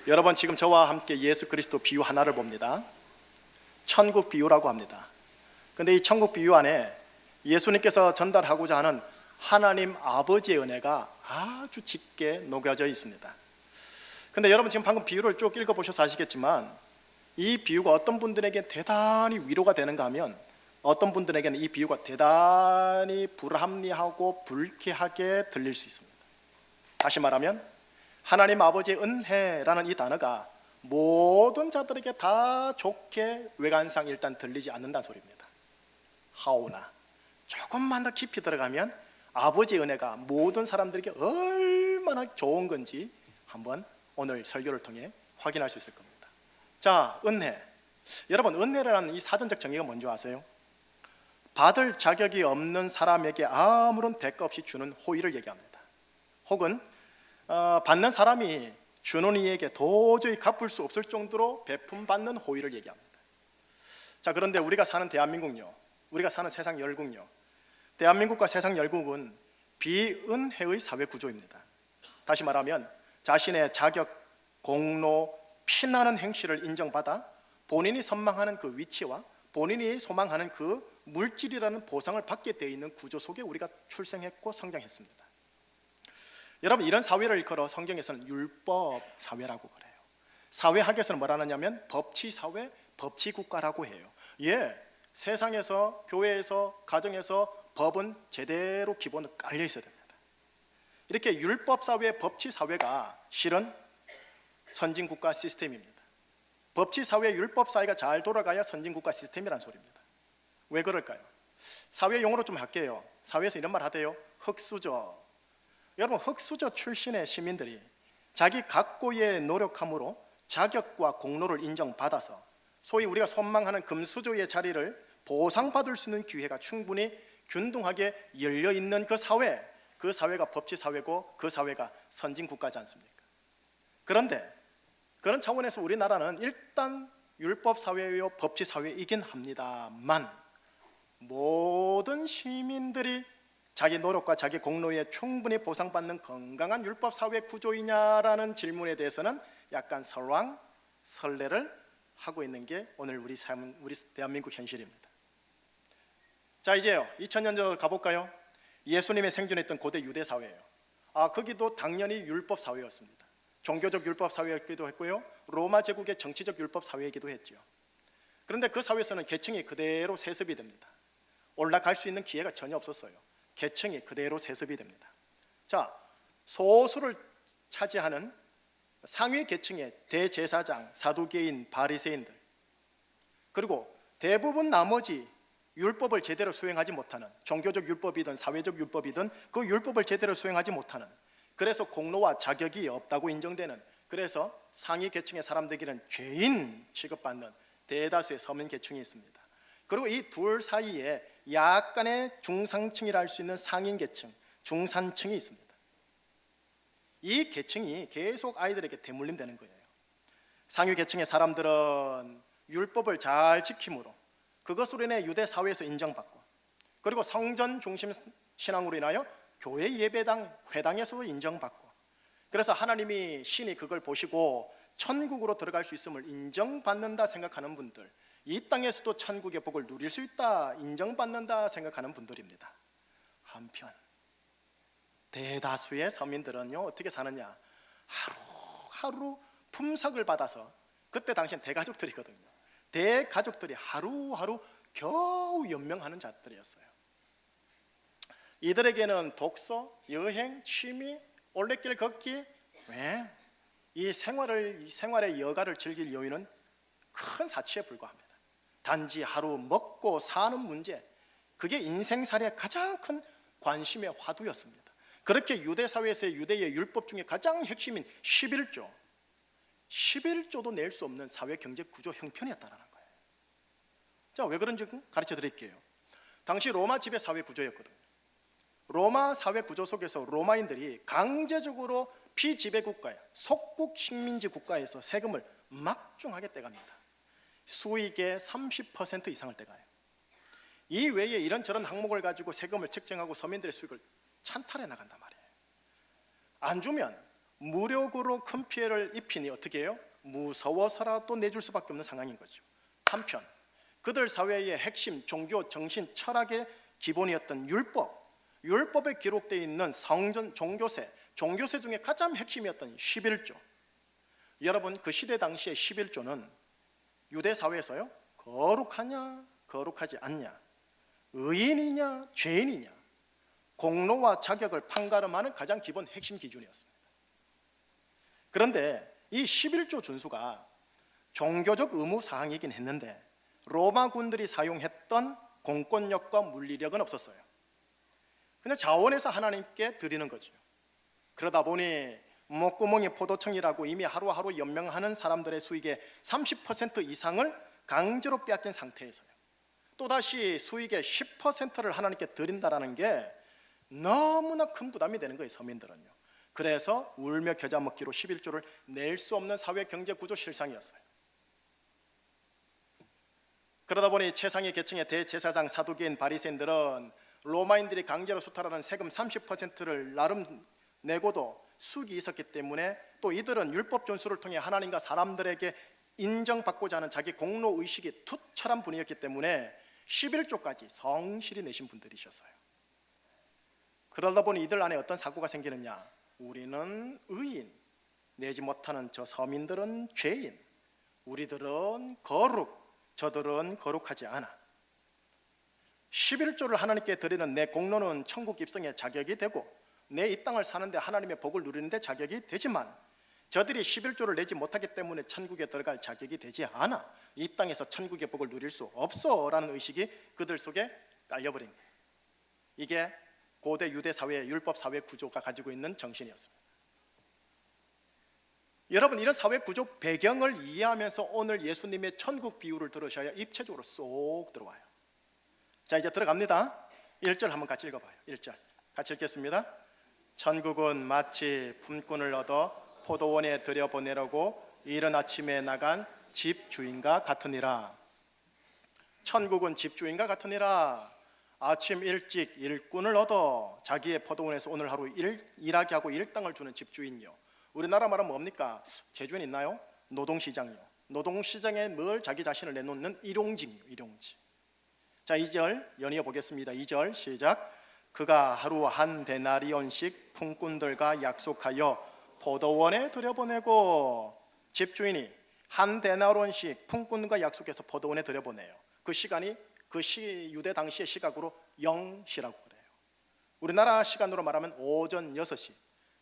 여러분, 지금 저와 함께 예수 그리스도 비유 하나를 봅니다. 천국 비유라고 합니다. 근데 이 천국 비유 안에 예수님께서 전달하고자 하는 하나님 아버지의 은혜가 아주 짙게 녹여져 있습니다. 근데 여러분, 지금 방금 비유를 쭉 읽어보셔서 아시겠지만 이 비유가 어떤 분들에게 대단히 위로가 되는가 하면 어떤 분들에게는 이 비유가 대단히 불합리하고 불쾌하게 들릴 수 있습니다. 다시 말하면 하나님 아버지의 은혜라는 이 단어가 모든 자들에게 다 좋게 외관상 일단 들리지 않는다는 소리입니다. 하오나 조금만 더 깊이 들어가면 아버지의 은혜가 모든 사람들에게 얼마나 좋은 건지 한번 오늘 설교를 통해 확인할 수 있을 겁니다. 자, 은혜. 여러분, 은혜라는 이 사전적 정의가 뭔지 아세요? 받을 자격이 없는 사람에게 아무런 대가 없이 주는 호의를 얘기합니다. 혹은 받는 사람이 주는 이에게 도저히 갚을 수 없을 정도로 베품받는 호의를 얘기합니다. 자, 그런데 우리가 사는 대한민국요, 우리가 사는 세상 열국요, 대한민국과 세상 열국은 비은혜의 사회 구조입니다. 다시 말하면 자신의 자격, 공로, 피나는 행실을 인정받아 본인이 선망하는 그 위치와 본인이 소망하는 그 물질이라는 보상을 받게 되어 있는 구조 속에 우리가 출생했고 성장했습니다. 여러분, 이런 사회를 일컬어 성경에서는 율법 사회라고 그래요. 사회학에서는 뭐라 하냐면 법치사회, 법치국가라고 해요. 세상에서, 교회에서, 가정에서 법은 제대로 기본으로 깔려 있어야 됩니다. 이렇게 율법사회, 법치사회가 실은 선진국가 시스템입니다. 법치사회, 율법사회가 잘 돌아가야 선진국가 시스템이라는 소리입니다. 왜 그럴까요? 사회 용어로 좀 할게요. 사회에서 이런 말 하대요. 흙수저. 여러분, 흙수저 출신의 시민들이 자기 각고의 노력함으로 자격과 공로를 인정받아서 소위 우리가 선망하는 금수저의 자리를 보상받을 수 있는 기회가 충분히 균등하게 열려있는 그 사회가 법치사회고 그 사회가 선진국가지 않습니까? 그런데 그런 차원에서 우리나라는 일단 율법사회요 법치사회이긴 합니다만 모든 시민들이 자기 노력과 자기 공로에 충분히 보상받는 건강한 율법사회 구조이냐라는 질문에 대해서는 약간 설왕설래를 하고 있는 게 오늘 우리 대한민국 현실입니다. 자, 이제요 2000년 전으로 가볼까요? 예수님의 생존했던 고대 유대 사회예요. 거기도 당연히 율법 사회였습니다. 종교적 율법 사회이기도 했고요, 로마 제국의 정치적 율법 사회이기도 했죠. 그런데 그 사회에서는 계층이 그대로 세습이 됩니다. 올라갈 수 있는 기회가 전혀 없었어요. 계층이 그대로 세습이 됩니다. 자, 소수를 차지하는 상위 계층의 대제사장, 사두개인, 바리새인들, 그리고 대부분 나머지 율법을 제대로 수행하지 못하는, 종교적 율법이든 사회적 율법이든 그 율법을 제대로 수행하지 못하는, 그래서 공로와 자격이 없다고 인정되는, 그래서 상위 계층의 사람들에게는 죄인 취급받는 대다수의 서민 계층이 있습니다. 그리고 이 둘 사이에 약간의 중상층이라 할 수 있는 상인 계층, 중산층이 있습니다. 이 계층이 계속 아이들에게 대물림되는 거예요. 상위 계층의 사람들은 율법을 잘 지킴으로 그것으로 인해 유대 사회에서 인정받고, 그리고 성전 중심 신앙으로 인하여 교회 예배당, 회당에서도 인정받고, 그래서 하나님이 신이 그걸 보시고 천국으로 들어갈 수 있음을 인정받는다 생각하는 분들, 이 땅에서도 천국의 복을 누릴 수 있다 인정받는다 생각하는 분들입니다. 한편 대다수의 서민들은요 어떻게 사느냐, 하루하루 품삯을 받아서, 그때 당시엔 대가족들이거든요. 대가족들이 하루하루 겨우 연명하는 자들이었어요. 이들에게는 독서, 여행, 취미, 올레길 걷기, 이 생활의 여가를 즐길 여유는 큰 사치에 불과합니다. 단지 하루 먹고 사는 문제, 그게 인생살이의 가장 큰 관심의 화두였습니다. 그렇게 유대 사회에서의 유대의 율법 중에 가장 핵심인 11조도 낼 수 없는 사회 경제 구조 형편이었다는 거예요. 자, 왜 그런지 가르쳐 드릴게요. 당시 로마 지배 사회 구조였거든요. 로마 사회 구조 속에서 로마인들이 강제적으로 피지배 국가에, 속국 식민지 국가에서 세금을 막중하게 떼갑니다. 수익의 30% 이상을 떼가요. 이 외에 이런저런 항목을 가지고 세금을 책정하고 서민들의 수익을 찬탈해 나간단 말이에요. 안 주면 무력으로 큰 피해를 입히니 어떻게 해요? 무서워서라도 내줄 수밖에 없는 상황인 거죠. 한편 그들 사회의 핵심 종교, 정신, 철학의 기본이었던 율법에 기록되어 있는 성전 종교세 중에 가장 핵심이었던 11조. 여러분, 그 시대 당시의 11조는 유대 사회에서요, 거룩하냐 거룩하지 않냐, 의인이냐 죄인이냐, 공로와 자격을 판가름하는 가장 기본 핵심 기준이었습니다. 그런데 이 11조 준수가 종교적 의무 사항이긴 했는데 로마 군들이 사용했던 공권력과 물리력은 없었어요. 그냥 자원해서 하나님께 드리는 거죠. 그러다 보니 목구멍이 포도청이라고 이미 하루하루 연명하는 사람들의 수익의 30% 이상을 강제로 빼앗긴 상태에서요, 또다시 수익의 10%를 하나님께 드린다는 게 너무나 큰 부담이 되는 거예요, 서민들은요. 그래서 울며 겨자 먹기로 11조를 낼 수 없는 사회 경제 구조 실상이었어요. 그러다 보니 최상위 계층의 대제사장 사두개인 바리새인들은 로마인들이 강제로 수탈하는 세금 30%를 나름 내고도 수익이 있었기 때문에, 또 이들은 율법 준수를 통해 하나님과 사람들에게 인정받고자 하는 자기 공로 의식이 투철한 분이었기 때문에 11조까지 성실히 내신 분들이셨어요. 그러다 보니 이들 안에 어떤 사고가 생기느냐, 우리는 의인, 내지 못하는 저 서민들은 죄인, 우리들은 거룩, 저들은 거룩하지 않아. 11조를 하나님께 드리는 내 공로는 천국 입성의 자격이 되고 내 이 땅을 사는데 하나님의 복을 누리는데 자격이 되지만, 저들이 11조를 내지 못하기 때문에 천국에 들어갈 자격이 되지 않아. 이 땅에서 천국의 복을 누릴 수 없어 라는 의식이 그들 속에 깔려버린 거예요. 이게 고대 유대 사회의 율법 사회 구조가 가지고 있는 정신이었습니다. 여러분, 이런 사회 구조 배경을 이해하면서 오늘 예수님의 천국 비유를 들으셔야 입체적으로 쏙 들어와요. 자, 이제 들어갑니다. 1절 한번 같이 읽어봐요. 1절 같이 읽겠습니다. 천국은 마치 품꾼을 얻어 포도원에 들여보내려고 이른 아침에 나간 집주인과 같으니라. 천국은 집주인과 같으니라. 아침 일찍 일꾼을 얻어 자기의 포도원에서 오늘 하루 일하게 하고 일당을 주는 집주인요. 우리나라 말은 뭡니까? 제주엔 있나요? 노동시장요. 노동시장에 늘 자기 자신을 내놓는 일용직요. 일용직. 자, 2절 연이어 보겠습니다. 2절 시작. 그가 하루 한 데나리온씩 품꾼들과 약속하여 포도원에 들여보내고. 집주인이 한 데나리온씩 품꾼과 약속해서 포도원에 들여보내요. 그 시간이 유대 당시의 시각으로 0시라고 그래요. 우리나라 시간으로 말하면 오전 6시.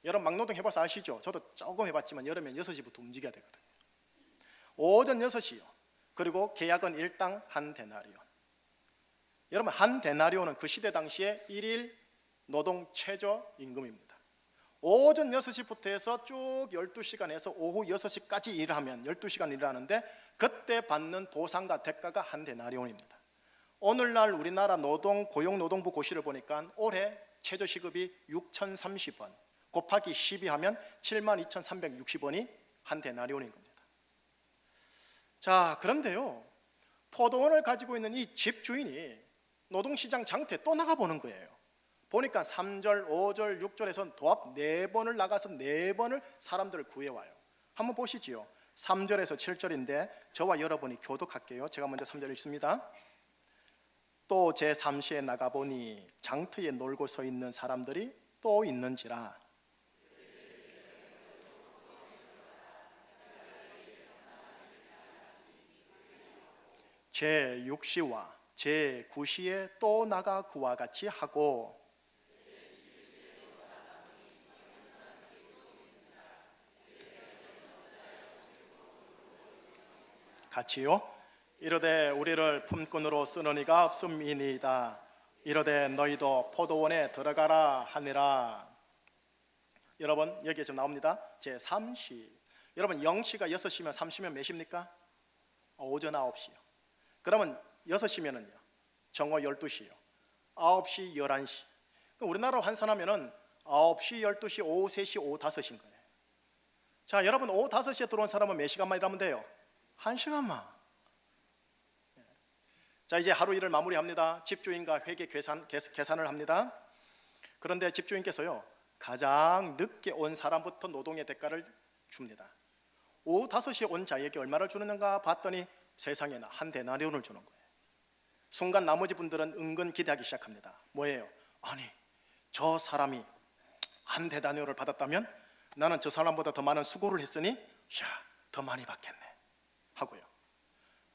여러분 막노동 해봐서 아시죠? 저도 조금 해봤지만 여름엔 6시부터 움직여야 되거든요. 오전 6시요. 그리고 계약은 일당 한 데나리온. 여러분, 한 데나리온은 그 시대 당시에 1일 노동 최저 임금입니다. 오전 6시부터 해서 쭉 12시간에서 오후 6시까지 일을 하면 12시간 일을 하는데, 그때 받는 보상과 대가가 한 데나리온입니다. 오늘날 우리나라 고용노동부 고시를 보니까 올해 최저시급이 6,030원 곱하기 12 하면 72,360원이 한 데나리온인 겁니다. 자, 그런데요, 포도원을 가지고 있는 이 집주인이 노동시장 장터에 또 나가보는 거예요. 보니까 3절, 5절, 6절에서 도합 4번을 나가서 4번을 사람들을 구해와요. 한번 보시지요. 3절에서 7절인데 저와 여러분이 교독할게요. 제가 먼저 3절 읽습니다. 또 제3시에 나가보니 장터에 놀고 서 있는 사람들이 또 있는지라. 제6시와 제9시에 또 나가 그와 같이 하고. 같이요. 이르되 우리를 품꾼으로 쓰는 이가 없음이니이다. 이르되 너희도 포도원에 들어가라 하니라. 여러분, 여기에 좀 나옵니다. 제3시. 여러분, 0시가 6시면 3시면 몇 시입니까? 오전 9시요. 그러면 6시면은요, 정오 12시요. 9시, 11시. 우리나라로 환산하면은 9시, 12시, 오후 3시, 오후 5시인 거예요. 자, 여러분, 오후 5시에 들어온 사람은 몇 시간만 일하면 돼요? 1시간만. 자, 이제 하루 일을 마무리합니다. 집주인과 회계 계산을 합니다. 그런데 집주인께서요, 가장 늦게 온 사람부터 노동의 대가를 줍니다. 오후 5시에 온 자에게 얼마를 주는가 봤더니 세상에나 한 데나리온을 주는 거예요. 순간 나머지 분들은 은근 기대하기 시작합니다. 뭐예요? 아니, 저 사람이 한 데나리온을 받았다면 나는 저 사람보다 더 많은 수고를 했으니 더 많이 받겠네 하고요.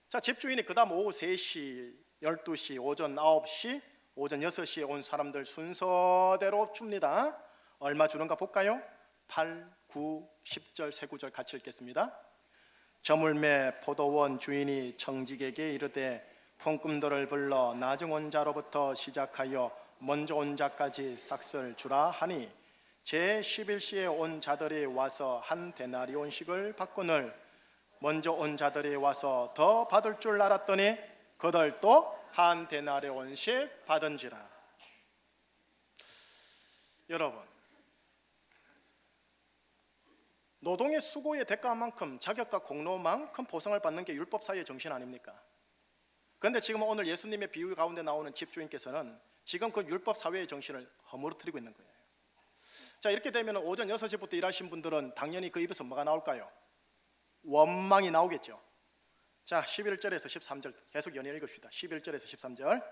자, 집주인이 그 다음 오후 3시, 12시, 오전 9시, 오전 6시에 온 사람들 순서대로 줍니다. 얼마 주는가 볼까요? 8, 9, 10절 세 구절 같이 읽겠습니다. 저물매 포도원 주인이 청직에게 이르되 품꾼들을 불러 나중 온 자로부터 시작하여 먼저 온 자까지 싹쓸 주라 하니 제 11시에 온 자들이 와서 한 데나리온씩을 받거늘 먼저 온 자들이 와서 더 받을 줄 알았더니 그들도 한 데나리온씩 받은지라. 여러분, 노동의 수고의 대가만큼 자격과 공로만큼 보상을 받는 게 율법사회의 정신 아닙니까? 그런데 지금 오늘 예수님의 비유 가운데 나오는 집주인께서는 지금 그 율법사회의 정신을 허물어뜨리고 있는 거예요. 자, 이렇게 되면 오전 6시부터 일하신 분들은 당연히 그 입에서 뭐가 나올까요? 원망이 나오겠죠. 자, 11절에서 13절 계속 연이어 읽읍시다. 11절에서 13절.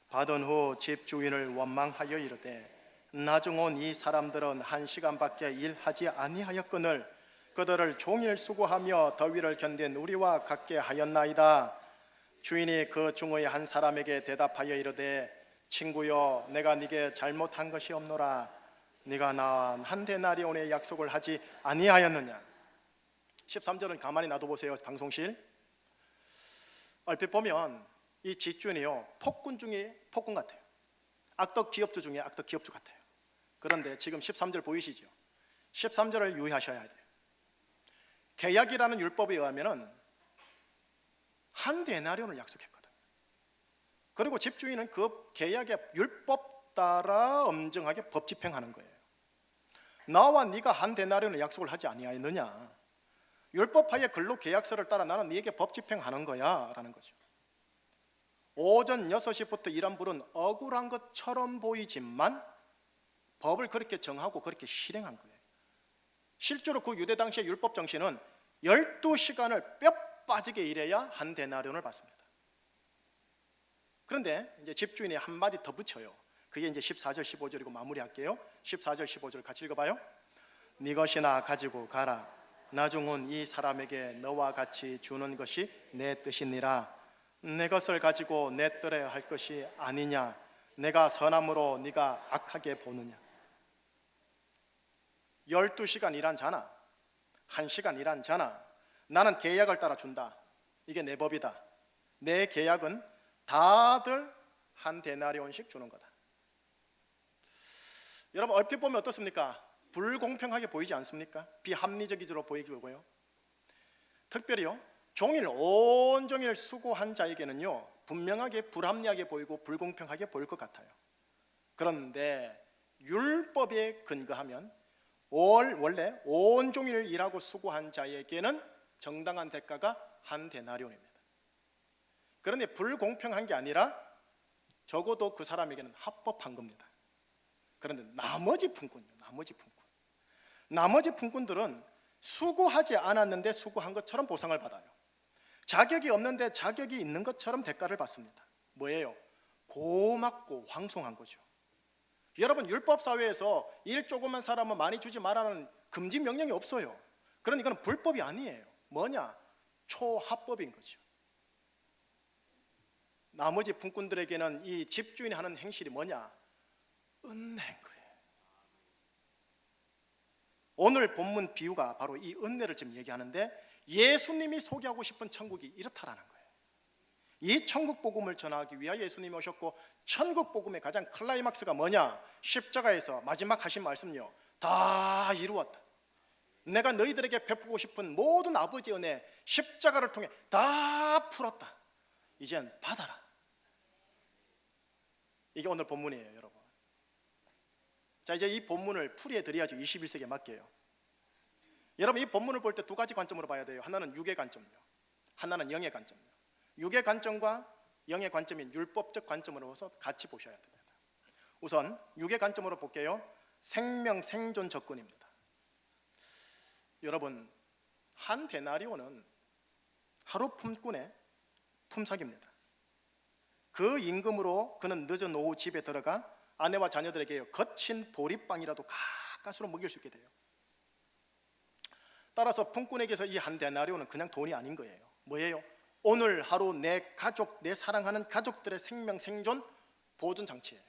받은 후 집주인을 원망하여 이르되 나중 온 이 사람들은 1시간밖에 일하지 아니하였거늘 그들을 종일 수고하며 더위를 견딘 우리와 같게 하였나이다. 주인이 그 중의 한 사람에게 대답하여 이르되 친구여, 내가 네게 잘못한 것이 없노라. 네가 난 한 데나리온의 약속을 하지 아니하였느냐. 13절은 가만히 놔둬보세요. 방송실 얼핏 보면 이 집주인이요, 폭군 중에 폭군 같아요. 악덕 기업주 중에 악덕 기업주 같아요. 그런데 지금 13절 보이시죠? 13절을 유의하셔야 돼요. 계약이라는 율법에 의하면 한 데나리온을 약속했거든요. 그리고 집주인은 그 계약의 율법 따라 엄정하게 법 집행하는 거예요. 나와 네가 한 데나리온을 약속을 하지 아니하였느냐. 율법하의 근로계약서를 따라 나는 네게 법 집행하는 거야 라는 거죠. 오전 6시부터 일한 분은 억울한 것처럼 보이지만 법을 그렇게 정하고 그렇게 실행한 거예요. 실제로 그 유대 당시의 율법 정신은 12시간을 뼈 빠지게 일해야 한 데나리온을 받습니다. 그런데 이제 집주인이 한마디 더 붙여요. 그게 이제 14절 15절이고 마무리할게요. 14절 15절 같이 읽어봐요. 네 것이나 가지고 가라. 나중 온 이 사람에게 너와 같이 주는 것이 내 뜻이니라. 내 것을 가지고 내 뜻에 할 것이 아니냐. 내가 선함으로 네가 악하게 보느냐. 12시간 일한 자나 1시간 일한 자나 나는 계약을 따라 준다. 이게 내 법이다. 내 계약은 다들 한 데나리온씩 주는 거다. 여러분 얼핏 보면 어떻습니까? 불공평하게 보이지 않습니까? 비합리적으로 보이고요. 특별히요, 종일 온종일 수고한 자에게는요 분명하게 불합리하게 보이고 불공평하게 보일 것 같아요. 그런데 율법에 근거하면 원래 온종일 일하고 수고한 자에게는 정당한 대가가 한 데나리온입니다. 그런데 불공평한 게 아니라 적어도 그 사람에게는 합법한 겁니다. 그런데 나머지 품꾼들은 수고하지 않았는데 수고한 것처럼 보상을 받아요. 자격이 없는데 자격이 있는 것처럼 대가를 받습니다. 뭐예요? 고맙고 황송한 거죠. 여러분 율법사회에서 일 조그만 사람은 많이 주지 말라는 금지 명령이 없어요. 그러니까 이건 불법이 아니에요. 뭐냐? 초합법인 거죠. 나머지 품꾼들에게는 이 집주인이 하는 행실이 뭐냐? 은혜인 거예요. 오늘 본문 비유가 바로 이 은혜를 지금 얘기하는데 예수님이 소개하고 싶은 천국이 이렇다라는 거예요. 이 천국 복음을 전하기 위하여 예수님이 오셨고 천국 복음의 가장 클라이막스가 뭐냐? 십자가에서 마지막 하신 말씀요. 다 이루었다. 내가 너희들에게 베푸고 싶은 모든 아버지의 은혜 십자가를 통해 다 풀었다. 이젠 받아라. 이게 오늘 본문이에요, 여러분. 자, 이제 이 본문을 풀이해 드려야죠. 21세기에 맞게요. 여러분 이 본문을 볼 때 두 가지 관점으로 봐야 돼요. 하나는 육의 관점요, 하나는 영의 관점요. 육의 관점과 영의 관점인 율법적 관점으로서 같이 보셔야 됩니다. 우선 육의 관점으로 볼게요. 생명 생존 조건입니다. 여러분, 한 데나리온은 하루 품꾼의 품삯입니다. 그 임금으로 그는 늦은 오후 집에 들어가 아내와 자녀들에게 거친 보리빵이라도 가까스로 먹일 수 있게 돼요. 따라서 품꾼에게서 이 한 데나리온은 그냥 돈이 아닌 거예요. 뭐예요? 오늘 하루 내 가족, 내 사랑하는 가족들의 생명 생존 보존 장치예요.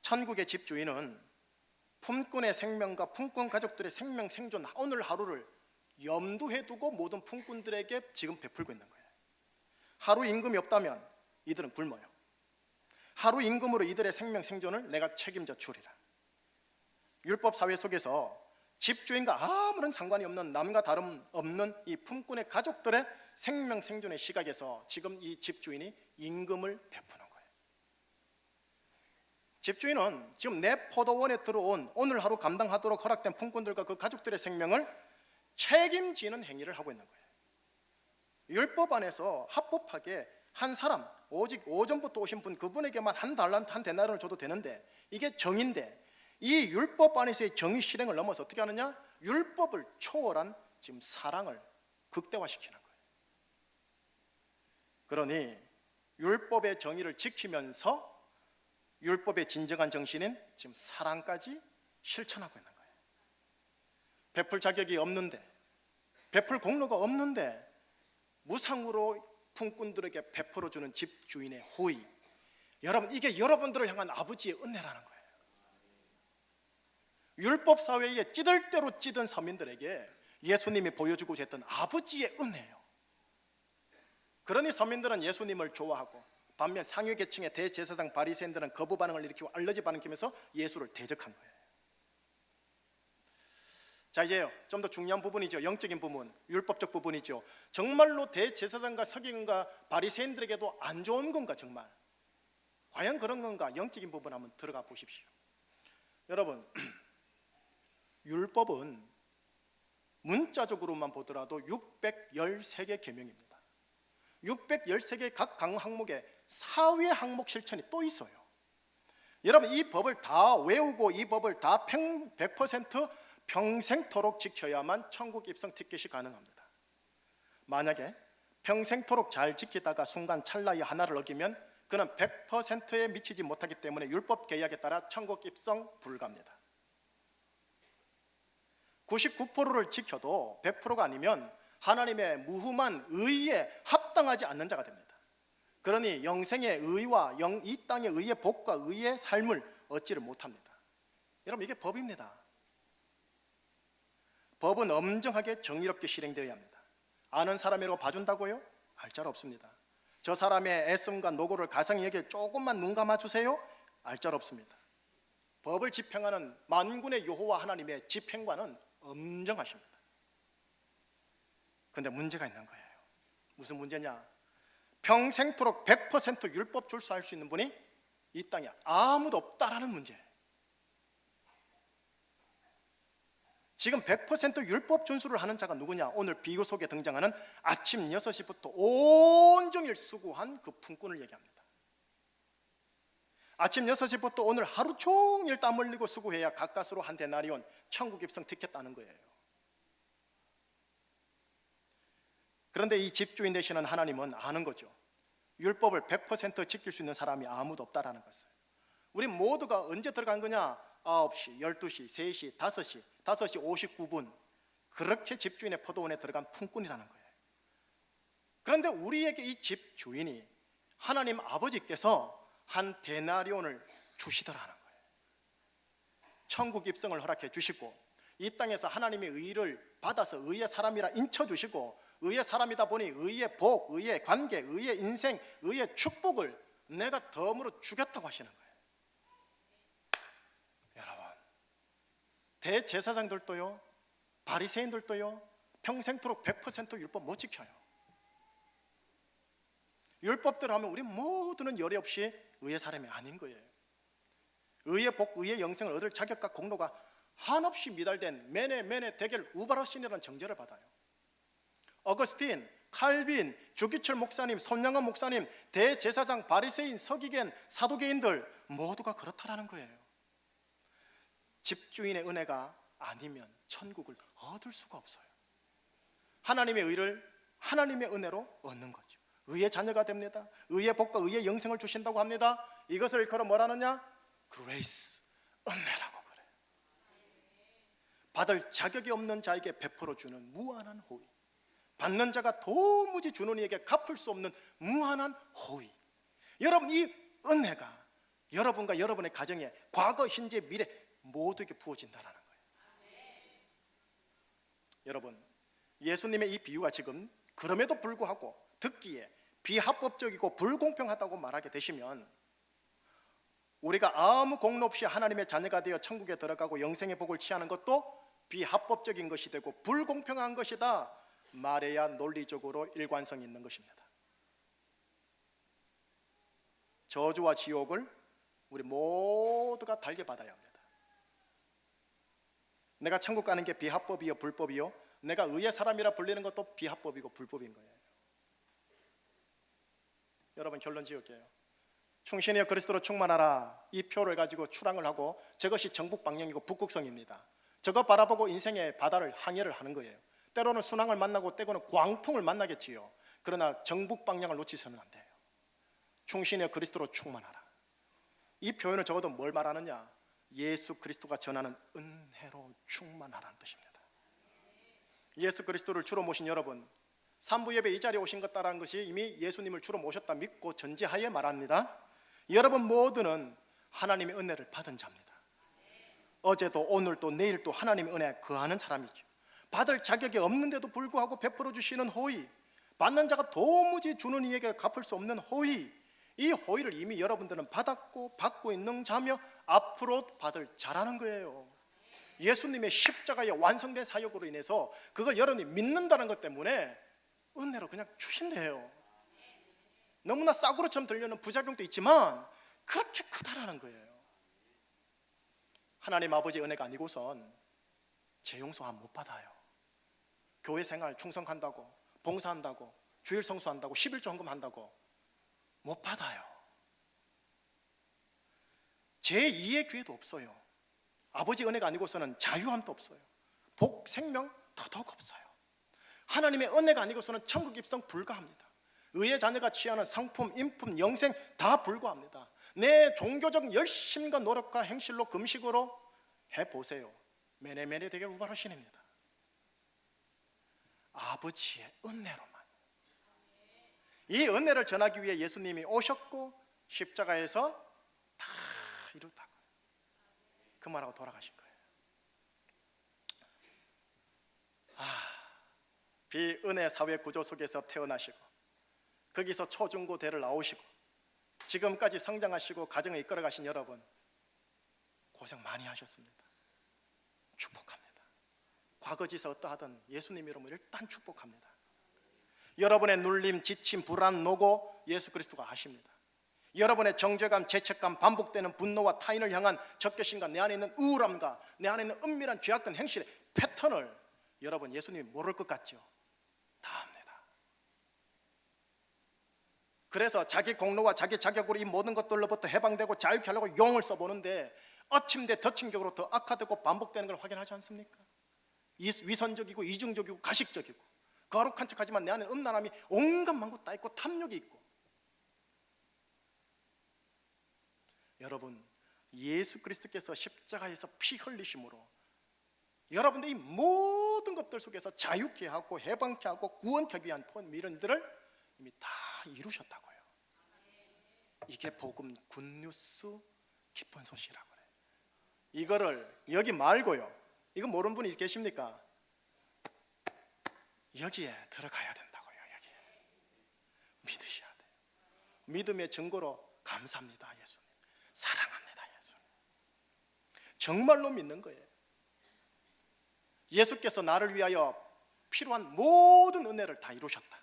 천국의 집주인은 품꾼의 생명과 품꾼 가족들의 생명 생존 오늘 하루를 염두에 두고 모든 품꾼들에게 지금 베풀고 있는 거예요. 하루 임금이 없다면 이들은 굶어요. 하루 임금으로 이들의 생명 생존을 내가 책임져 주리라. 율법 사회 속에서 집주인과 아무런 상관이 없는 남과 다름없는 이 품꾼의 가족들의 생명 생존의 시각에서 지금 이 집주인이 임금을 베푸는 거예요. 집주인은 지금 내 포도원에 들어온 오늘 하루 감당하도록 허락된 품꾼들과 그 가족들의 생명을 책임지는 행위를 하고 있는 거예요. 율법 안에서 합법하게 한 사람, 오직 오전부터 오신 분 그분에게만 한 달란트, 한 데나리온을 줘도 되는데 이게 정인데 이 율법 안에서의 정의 실행을 넘어서 어떻게 하느냐? 율법을 초월한 지금 사랑을 극대화시키는 거예요. 그러니 율법의 정의를 지키면서 율법의 진정한 정신인 지금 사랑까지 실천하고 있는 거예요. 베풀 자격이 없는데, 베풀 공로가 없는데 무상으로 품꾼들에게 베풀어주는 집주인의 호의, 여러분, 이게 여러분들을 향한 아버지의 은혜라는 거예요. 율법 사회에 찌들 대로 찌든 서민들에게 예수님이 보여주고자 했던 아버지의 은혜예요. 그러니 서민들은 예수님을 좋아하고 반면 상위 계층의 대제사장 바리새인들은 거부 반응을 일으키고 알러지 반응을 일으키면서 예수를 대적한 거예요. 자, 이제 좀 더 중요한 부분이죠. 영적인 부분, 율법적 부분이죠. 정말로 대제사장과 서기관과 바리새인들에게도 안 좋은 건가? 정말 과연 그런 건가? 영적인 부분 한번 들어가 보십시오. 여러분, 율법은 문자적으로만 보더라도 613개 계명입니다. 613개 각 항목에 사회 항목 실천이 또 있어요. 여러분, 이 법을 다 외우고 이 법을 다 100% 평생토록 지켜야만 천국 입성 티켓이 가능합니다. 만약에 평생토록 잘 지키다가 순간 찰나의 하나를 어기면 그는 100%에 미치지 못하기 때문에 율법 계약에 따라 천국 입성 불가합니다. 99%를 지켜도 100%가 아니면 하나님의 무흠한 의에 합당하지 않는 자가 됩니다. 그러니 영생의 의와 이 땅의 의의 복과 의의 삶을 얻지를 못합니다. 여러분, 이게 법입니다. 법은 엄정하게 정의롭게 실행되어야 합니다. 아는 사람이라고 봐준다고요? 알짤 없습니다. 저 사람의 애씀과 노고를 가상히 여기에 조금만 눈 감아주세요? 알짤 없습니다. 법을 집행하는 만군의 여호와 하나님의 집행관은 엄정하십니다. 그런데 문제가 있는 거예요. 무슨 문제냐? 평생토록 100% 율법 준수할 수 있는 분이 이 땅에 아무도 없다라는 문제예요. 지금 100% 율법 준수를 하는 자가 누구냐? 오늘 비유 속에 등장하는 아침 6시부터 온종일 수고한 그 품꾼을 얘기합니다. 아침 6시부터 오늘 하루 종일 땀 흘리고 수고해야 가까스로 한 데나리온 천국 입성 티켓 따는 거예요. 그런데 이 집주인 되시는 하나님은 아는 거죠. 율법을 100% 지킬 수 있는 사람이 아무도 없다라는 것을. 우리 모두가 언제 들어간 거냐? 9시, 12시, 3시, 5시, 5시 59분 그렇게 집주인의 포도원에 들어간 품꾼이라는 거예요. 그런데 우리에게 이 집주인이 하나님 아버지께서 한 데나리온을 주시더라는 거예요. 천국 입성을 허락해 주시고 이 땅에서 하나님의 의를 받아서 의의 사람이라 인쳐주시고 의의 사람이다 보니 의의 복, 의의 관계, 의의 인생, 의의 축복을 내가 덤으로 주겠다고 하시는 거예요. 여러분, 대제사장들도요, 바리새인들도요 평생토록 100% 율법 못 지켜요. 율법대로 하면 우리 모두는 열애 없이 의의 사람이 아닌 거예요. 의의 복, 의의 영생을 얻을 자격과 공로가 한없이 미달된 메네 대결 우바르신이라는 정죄를 받아요. 어거스틴, 칼빈, 주기철 목사님, 손양원 목사님, 대제사장, 바리새인, 서기관, 사두개인들 모두가 그렇다라는 거예요. 집주인의 은혜가 아니면 천국을 얻을 수가 없어요. 하나님의 의를 하나님의 은혜로 얻는 거죠. 의의 자녀가 됩니다. 의의 복과 의의 영생을 주신다고 합니다. 이것을 일컬어 뭐라느냐? 그레이스, 은혜라고 그래요. 받을 자격이 없는 자에게 베풀어 주는 무한한 호의, 받는 자가 도무지 주는 이에게 갚을 수 없는 무한한 호의. 여러분, 이 은혜가 여러분과 여러분의 가정에 과거, 현재, 미래 모두에게 부어진다는 거예요. 여러분, 예수님의 이 비유가 지금 그럼에도 불구하고 듣기에 비합법적이고 불공평하다고 말하게 되시면 우리가 아무 공로 없이 하나님의 자녀가 되어 천국에 들어가고 영생의 복을 취하는 것도 비합법적인 것이 되고 불공평한 것이다 말해야 논리적으로 일관성이 있는 것입니다. 저주와 지옥을 우리 모두가 달게 받아야 합니다. 내가 천국 가는 게 비합법이요 불법이요, 내가 의의 사람이라 불리는 것도 비합법이고 불법인 거예요. 여러분, 결론 지을게요. 충신이여 그리스도로 충만하라, 이 표를 가지고 출항을 하고 저것이 정북 방향이고 북극성입니다. 저거 바라보고 인생의 바다를 항해를 하는 거예요. 때로는 순항을 만나고 때로는 광풍을 만나겠지요. 그러나 정북 방향을 놓치서는 안 돼요. 충신이여 그리스도로 충만하라, 이 표현은 적어도 뭘 말하느냐? 예수 그리스도가 전하는 은혜로 충만하라는 뜻입니다. 예수 그리스도를 주로 모신 여러분, 산부 예배 이 자리에 오신 것 따라한 것이 이미 예수님을 주로 모셨다 믿고 전제하에 말합니다. 여러분 모두는 하나님의 은혜를 받은 자입니다. 어제도 오늘도 내일도 하나님의 은혜에 거하는 사람이죠. 받을 자격이 없는데도 불구하고 베풀어 주시는 호의, 받는 자가 도무지 주는 이에게 갚을 수 없는 호의, 이 호의를 이미 여러분들은 받았고 받고 있는 자며 앞으로 받을 자라는 거예요. 예수님의 십자가의 완성된 사역으로 인해서 그걸 여러분이 믿는다는 것 때문에 은혜로 그냥 주신대요. 너무나 싸구려처럼 들려는 부작용도 있지만 그렇게 크다라는 거예요. 하나님 아버지의 은혜가 아니고선 재용서 못 받아요. 교회 생활 충성한다고, 봉사한다고, 주일 성수한다고, 11조 헌금한다고 못 받아요. 제2의 기회도 없어요. 아버지 은혜가 아니고서는 자유함도 없어요. 복, 생명 더더욱 없어요. 하나님의 은혜가 아니고서는 천국 입성 불가합니다. 의의 자녀가 취하는 상품, 인품, 영생 다 불가합니다. 내 종교적 열심과 노력과 행실로 금식으로 해보세요. 매네매네 되게 우발하시냅니다. 아버지의 은혜로만. 이 은혜를 전하기 위해 예수님이 오셨고 십자가에서 다 이루었다고 그 말하고 돌아가신 거예요. 비은혜 사회 구조 속에서 태어나시고 거기서 초중고대를 나오시고 지금까지 성장하시고 가정을 이끌어 가신 여러분, 고생 많이 하셨습니다. 축복합니다. 과거지서 어떠하든 예수님 이름으로 일단 축복합니다. 여러분의 눌림, 지침, 불안, 노고 예수 그리스도가 아십니다. 여러분의 정죄감, 죄책감, 반복되는 분노와 타인을 향한 적개심과 내 안에 있는 우울함과 내 안에 있는 은밀한 죄악된 행실의 패턴을 여러분 예수님이 모를 것 같죠? 다 압니다. 그래서 자기 공로와 자기 자격으로 이 모든 것들로부터 해방되고 자유케 하려고 용을 써보는데 어침대 덧침격으로 더 악화되고 반복되는 걸 확인하지 않습니까? 위선적이고 이중적이고 가식적이고 거룩한 척하지만 내 안에 음란함이 온갖 망구 따 있고 탐욕이 있고. 여러분, 예수 그리스도께서 십자가에서 피 흘리심으로 여러분들이 이 모든 것들 속에서 자유케 하고 해방케 하고 구원케 하기 위한 미련들을 이미 다 이루셨다고요. 이게 복음 굿뉴스 기쁜 소식이라고 그래요. 이거를 여기 말고요, 이거 모르는 분이 계십니까? 여기에 들어가야 된다고요. 여기에 믿으셔야 돼요. 믿음의 증거로 감사합니다 예수님, 사랑합니다 예수님, 정말로 믿는 거예요. 예수께서 나를 위하여 필요한 모든 은혜를 다 이루셨다.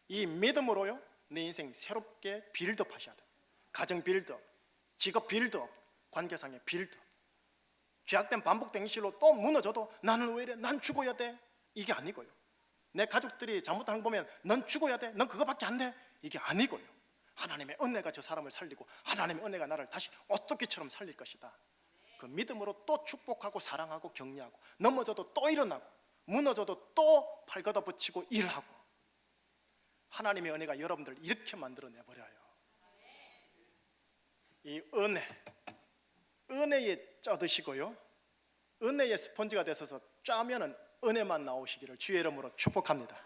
이 믿음으로요 내 인생 새롭게 빌드업 하셔야 돼요. 가정 빌드업, 직업 빌드업, 관계상의 빌드업. 죄악된 반복된 행실로 또 무너져도 나는 왜 이래, 난 죽어야 돼, 이게 아니고요. 내 가족들이 잘못하는 거 보면 넌 죽어야 돼, 넌 그거밖에 안 돼, 이게 아니고요. 하나님의 은혜가 저 사람을 살리고 하나님의 은혜가 나를 다시 오토기처럼 살릴 것이다. 그 믿음으로 또 축복하고 사랑하고 격려하고, 넘어져도 또 일어나고, 무너져도 또 팔 걷어붙이고 일하고, 하나님의 은혜가 여러분들을 이렇게 만들어내버려요. 이 은혜에 쪄드시고요, 은혜의 스펀지가 되셔서 짜면은 은혜만 나오시기를 주의 이름으로 축복합니다.